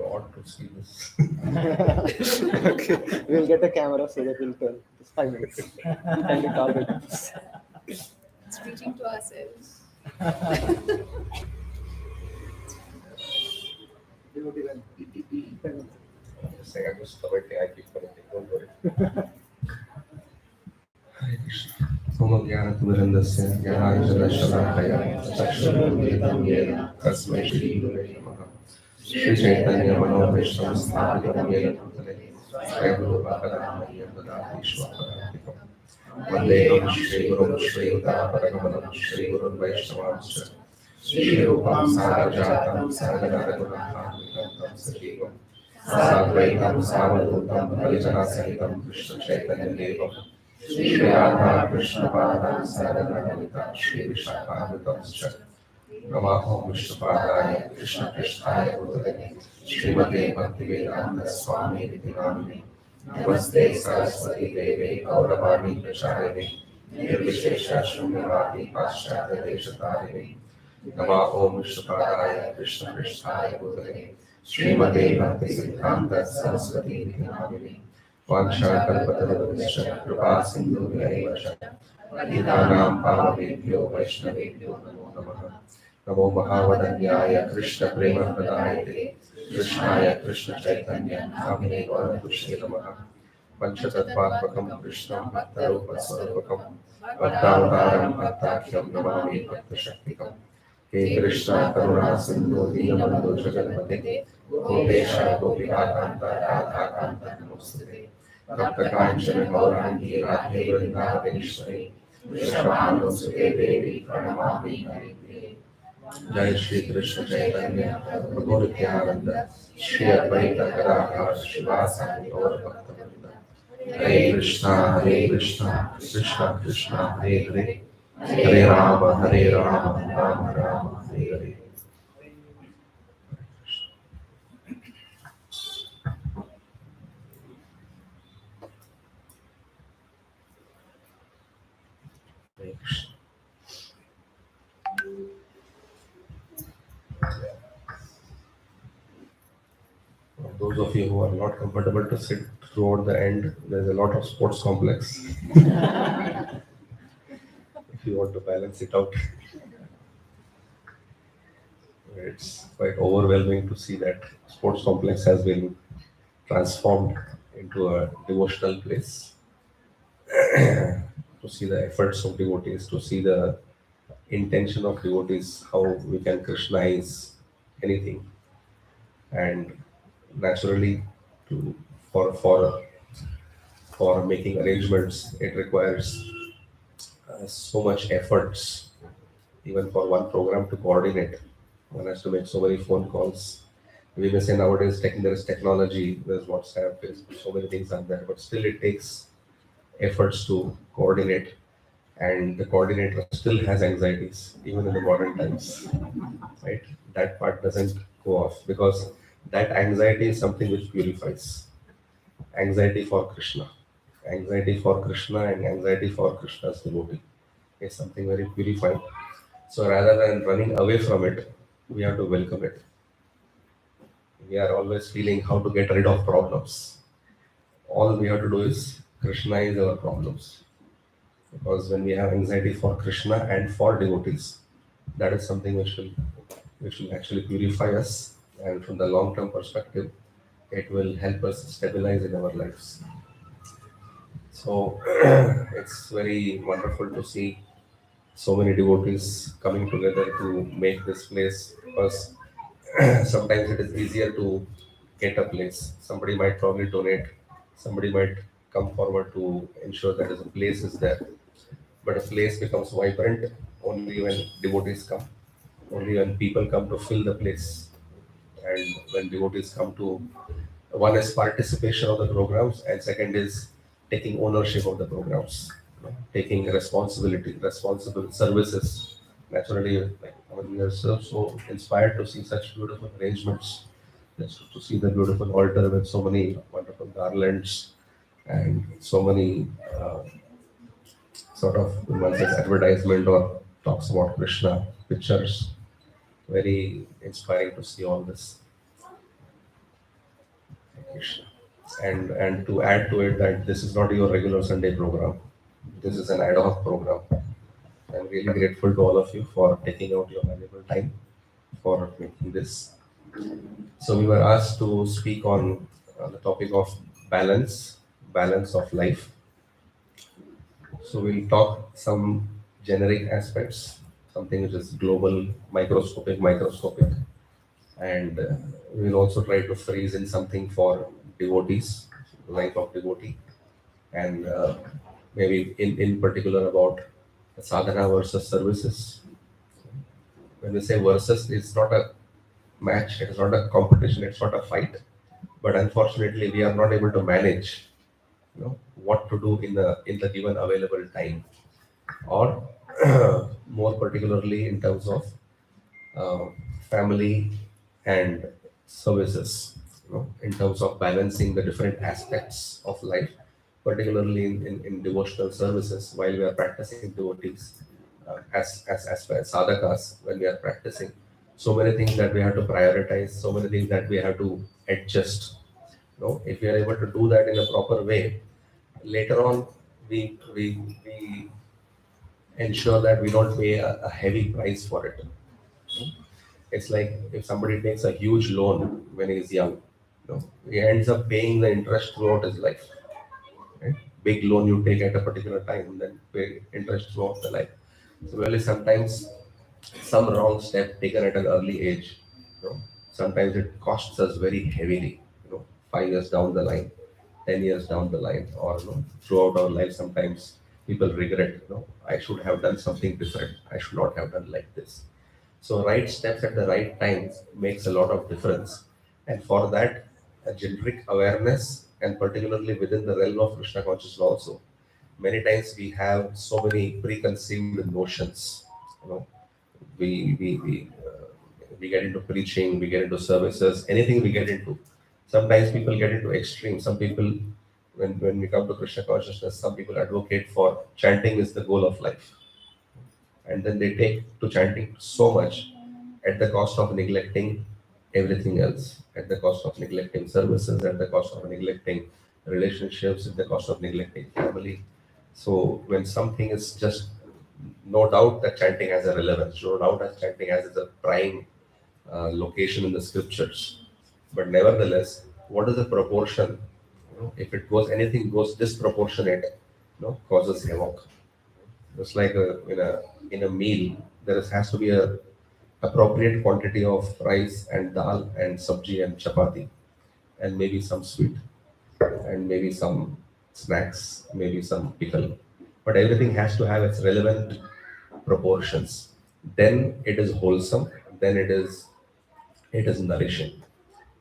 want to see this. Okay. We'll get a camera so that we'll turn. It's 5 minutes. Pandit already. It's preaching to ourselves. Say, I'm just commenting, I keep commenting, don't worry. Hare Krishna. Sono Jnana-timirandasya Jnana-anjana-shalakaya Chakshurunmilitam Yena Tasmai Shri Gurave Namaha. Shri Chaitanya Manoveştam Sthapitam Yena Bhutale Swayam Rupa Kadamahyam Dadati Shvaparantikam Vandeham Shri Gurum Shri Uttaraparagamanam Shri Gurum Vaishnavamscha Shri Rupam Sarajatam Saragadagunathamitam Tam Sajivam Sadvaitam Savadutam Harijana Sahitam Krishna Chaitanya Devam Shri Radha Krishna Padam Saranamita Shri Vishakamatam Scha Namaham Vishnupadaya Krishna Krishnaya Bhutale Srimate Bhaktivedanta Swami Niti Namini Namaste Saraswati Deve Gauravani Pracharine Nirvishesha Shunavati Paschatya Deshatarine Namaham Vishnupadaya Krishna Krishnaya Bhutale Srimate Bhaktivedanta Saraswati Niti Namini Vanshakalpatarubhischa Kripa Sindhu Vyaivacha Patitanam Pavabhebhyo Vaishnavebhyo Namo Namaha Namo Mahavadanyaya Krishna Prema Pradayate Krishnaya Krishna Chaitanya Namine Gaurapushye Namaha Panchatattvatmakam Krishnam Bhattarupa Swarupakam Bhattavataram Bhattakhyam Namami Bhattashaktikam He Krishna Karuna Sindhu Dinabandhu Jaganpate Gopesha Gopikakanta Radhakanta Namostate Bhaktakanchana Gaurangi Radhe Vrindavaneshwari Vrishabhanusude Devi Pranamami Haripriye Jai Shri Krishna Chaitanya Prabhu Nityananda Shri Advaita Gadadhar Shivasani Gaur Bhaktavinda Hare Krishna Krishna Krishna Hare Hare Hare Rama Rama Rama Hare Hare. For those of you who are not comfortable to sit toward the end, there's a lot of sports complex. If you want to balance it out, it's quite overwhelming to see that sports complex has been transformed into a devotional place. To see the efforts of devotees, to see the intention of devotees, how we can Krishnaize anything, and naturally, to for making arrangements, it requires so much efforts, even for one program to coordinate. One has to make so many phone calls. We may say nowadays there is technology, there's WhatsApp, there's so many things are there, but still it takes efforts to coordinate, and the coordinator still has anxieties, even in the modern times, right? That part doesn't go off because that anxiety is something which purifies. Anxiety for Krishna. Anxiety for Krishna and anxiety for Krishna's devotee is something very purifying. So rather than running away from it, we have to welcome it. We are always feeling how to get rid of problems. All we have to do is Krishnaize our problems. Because when we have anxiety for Krishna and for devotees, that is something which will actually purify us, and from the long-term perspective, it will help us stabilize in our lives. So it's very wonderful to see so many devotees coming together to make this place, because sometimes it is easier to get a place. Somebody might probably donate, somebody might come forward to ensure that a place is there. But a place becomes vibrant only when devotees come, only when people come to fill the place. And when devotees come to, one is participation of the programs, and second is taking ownership of the programs, taking responsibility, responsible services. Naturally, we are so inspired to see such beautiful arrangements, just to see the beautiful altar with so many wonderful garlands and so many sort of, one says advertisement or talks about Krishna pictures. Very inspiring to see all this. Krishna. And to add to it that this is not your regular Sunday program. This is an ad hoc program. I'm really grateful to all of you for taking out your valuable time for making this. So we were asked to speak on the topic of balance, balance of life. So we'll talk some generic aspects, something which is global, microscopic, and we'll also try to freeze in something for devotees, life of devotee, and maybe in particular about sadhana versus services. When we say versus, it's not a match, it's not a competition, it's not a fight, but unfortunately we are not able to manage, what to do in the given available time, or more particularly in terms of uh, family and services, in terms of balancing the different aspects of life, particularly in devotional services while we are practicing devotees, as far as sadhakas, when we are practicing. So many things that we have to prioritize, so many things that we have to adjust. If we are able to do that in a proper way, later on we ensure that we don't pay a heavy price for it. It's like if somebody takes a huge loan when he's young, he ends up paying the interest throughout his life. Right? Big loan you take at a particular time, then pay interest throughout the life. Similarly, sometimes some wrong step taken at an early age, sometimes it costs us very heavily. 5 years down the line, 10 years down the line, or throughout our life, sometimes people regret. I should have done something different. I should not have done like this. So right steps at the right times makes a lot of difference. And for that, a generic awareness, and particularly within the realm of Krishna consciousness also, many times we have so many preconceived notions. You know, we get into preaching, we get into services, anything we get into. Sometimes people get into extreme. Some people, when we come to Krishna consciousness, some people advocate for chanting is the goal of life, and then they take to chanting so much at the cost of neglecting everything else, at the cost of neglecting services, at the cost of neglecting relationships, at the cost of neglecting family. So when something is just, no doubt that chanting has a relevance, no doubt that chanting has a prime location in the scriptures, but nevertheless, what is the proportion? If it goes, anything goes disproportionate, causes havoc. Just like in a meal, has to be a appropriate quantity of rice and dal and sabji and chapati, and maybe some sweet, and maybe some snacks, maybe some pickle. But everything has to have its relevant proportions. Then it is wholesome. Then it is nourishing.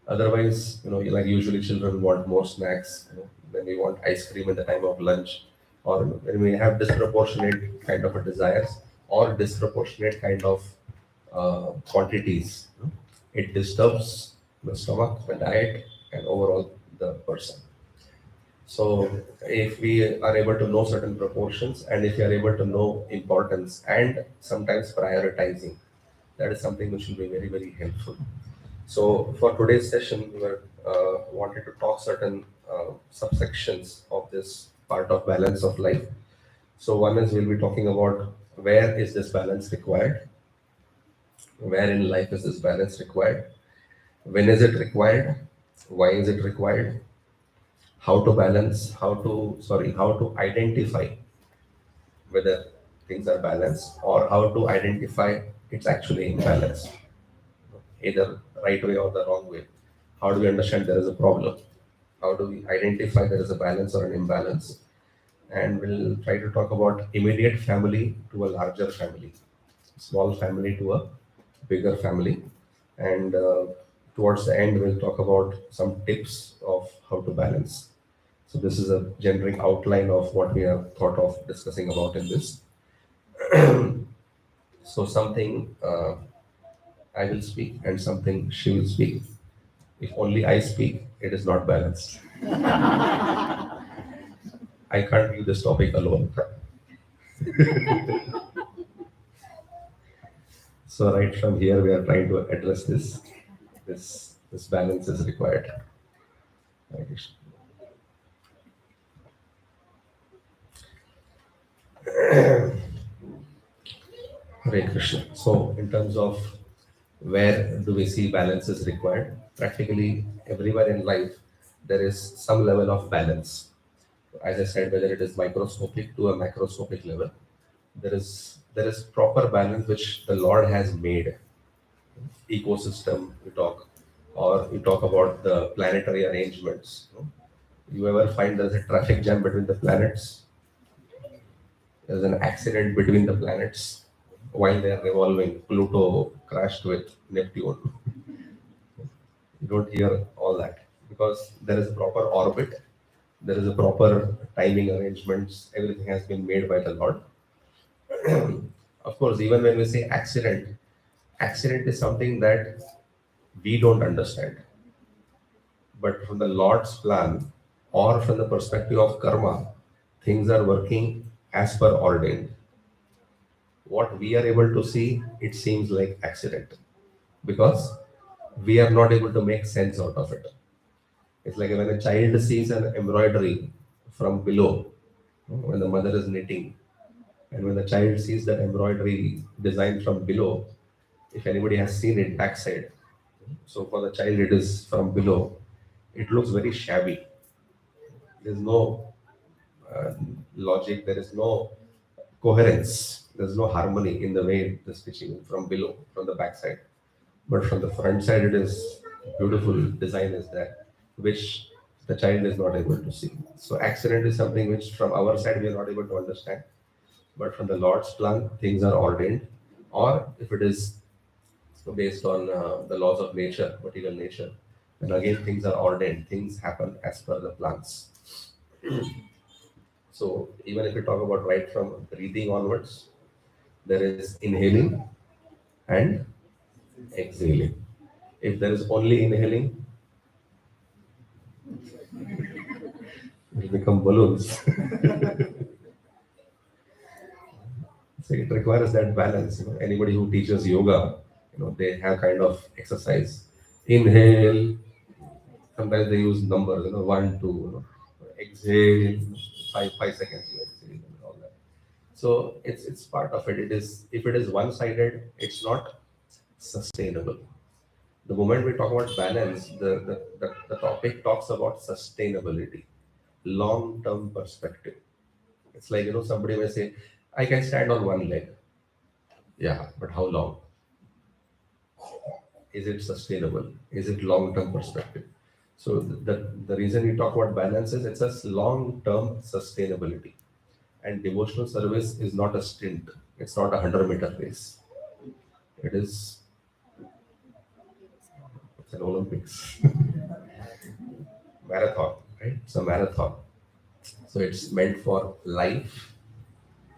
Otherwise, like usually children want more snacks, then they want ice cream at the time of lunch, or when we have disproportionate kind of a desires or disproportionate kind of quantities, it disturbs the stomach, the diet, and overall the person. So if we are able to know certain proportions, and if we are able to know importance and sometimes prioritizing, that is something which will be very, very helpful. So for today's session, we were wanted to talk certain subsections of this part of balance of life. So one is we'll be talking about where is this balance required, where in life is this balance required, when is it required, why is it required, how to identify whether things are balanced, or how to identify it's actually imbalanced, either right way or the wrong way. How do we understand there is a problem? How do we identify there is a balance or an imbalance? And we'll try to talk about immediate family to a larger family, small family to a bigger family. And towards the end, we'll talk about some tips of how to balance. So this is a generic outline of what we have thought of discussing about in this. So something I will speak and something she will speak. If only I speak, it is not balanced. I can't do this topic alone. So right from here, we are trying to address this. This balance is required. Hare Krishna. Hare Krishna. So, in terms of where do we see balance is required? Practically everywhere in life, there is some level of balance. As I said, whether it is microscopic to a macroscopic level, there is proper balance which the Lord has made. Ecosystem we talk, or we talk about the planetary arrangements. You ever find there's a traffic jam between the planets? There's an accident between the planets while they are revolving. Pluto crashed with Neptune. You don't hear all that because there is a proper orbit, there is a proper timing arrangements, everything has been made by the Lord. Of course, even when we say accident, accident is something that we don't understand. But from the Lord's plan or from the perspective of karma, things are working as per ordained. What we are able to see, it seems like accident because we are not able to make sense out of it. It's like when a child sees an embroidery from below, when the mother is knitting, and when the child sees that embroidery design from below, if anybody has seen it backside, so for the child it is from below, it looks very shabby. There's no uh, logic, there is no coherence, there's no harmony in the way the stitching from below, from the backside. But from the front side, it is beautiful design is there, which the child is not able to see. So accident is something which from our side we are not able to understand, but from the Lord's plan, things are ordained. Or if it is based on the laws of nature, material nature, then again things are ordained. Things happen as per the plans. So even if we talk about right from breathing onwards, there is inhaling and exhaling. If there is only inhaling, it will become balloons. So it requires that balance. Anybody who teaches yoga, they have kind of exercise. Inhale. Sometimes they use numbers. One, two. Exhale. 5 seconds you exhale and all that. So it's part of it. It is if it is one-sided, it's not sustainable. The moment we talk about balance, the topic talks about sustainability, long-term perspective. It's like, somebody may say, I can stand on one leg. Yeah, but how long? Is it sustainable? Is it long-term perspective? So the reason we talk about balance is it's a long-term sustainability. And devotional service is not a stint. It's not a 100-meter race. It is it's an Olympics marathon, right? It's a marathon. So it's meant for life,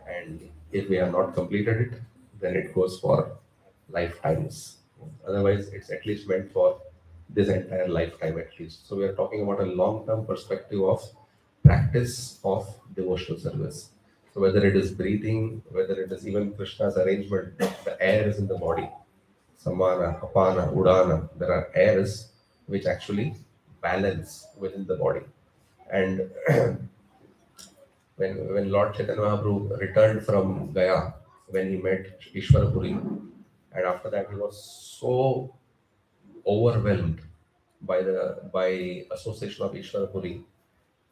and if we have not completed it, then it goes for lifetimes. Otherwise, it's at least meant for this entire lifetime at least. So we are talking about a long-term perspective of practice of devotional service. So whether it is breathing, whether it is even Krishna's arrangement, the air is in the body. Samana, Apana, Udana. There are airs which actually balance within the body. And when Lord Chaitanya Mahaprabhu returned from Gaya, when he met Ishwarapuri, and after that he was so overwhelmed by association of Ishwarapuri,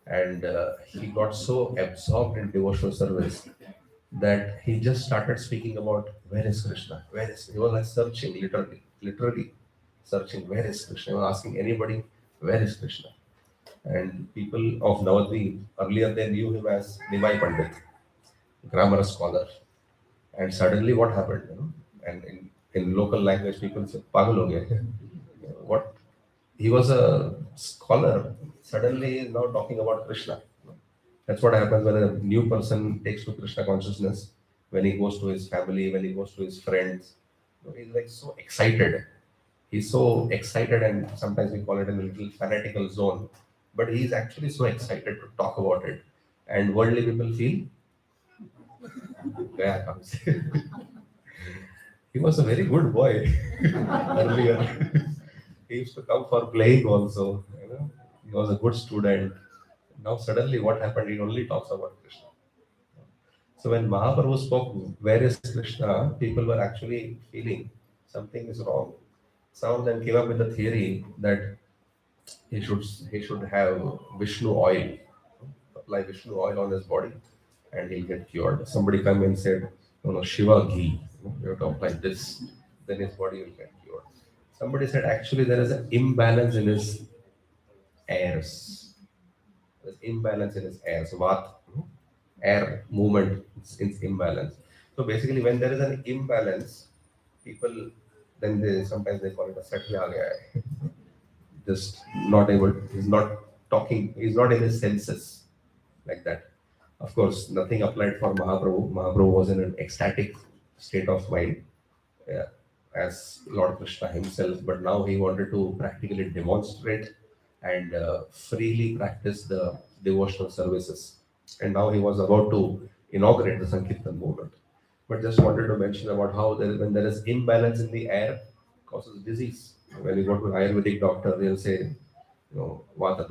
and he got so absorbed in devotional service that he just started speaking about where is Krishna, where is he was like searching literally searching where is Krishna. He was asking anybody where is Krishna, and people of Navadvip earlier they knew him as Nimai Pandit, grammar scholar. And suddenly what happened, and in local language people say, Pagal ho gaya. What? He was a scholar, suddenly is now talking about Krishna. That's what happens when a new person takes to Krishna consciousness, when he goes to his family, when he goes to his friends. He's like so excited. He's so excited, and sometimes we call it a little fanatical zone. But he's actually so excited to talk about it. And worldly people feel, Gaya comes. He was a very good boy earlier. He used to come for playing also. He was a good student. Now suddenly what happened? He only talks about Krishna. So when Mahaprabhu spoke, where is Krishna? People were actually feeling something is wrong. Some of them came up with a theory that he should have Vishnu oil, apply Vishnu oil on his body, and he'll get cured. Somebody come and said, no, no, Shiva ghee. You have to apply this, then his body will get cured. Somebody said actually there is an imbalance in his airs. There's imbalance in his airs. Vat, air movement is imbalance. So basically, when there is an imbalance, people then they sometimes they call it a satya aa gaya hai. Just not able. He's not talking. He's not in his senses like that. Of course, nothing applied for Mahaprabhu. Mahaprabhu was in an ecstatic state of mind, yeah, as Lord Krishna himself, but now he wanted to practically demonstrate and freely practice the devotional services. And now he was about to inaugurate the Sankirtan movement. But just wanted to mention about how when there is imbalance in the air, causes disease. When you go to an Ayurvedic doctor, they'll say, Vata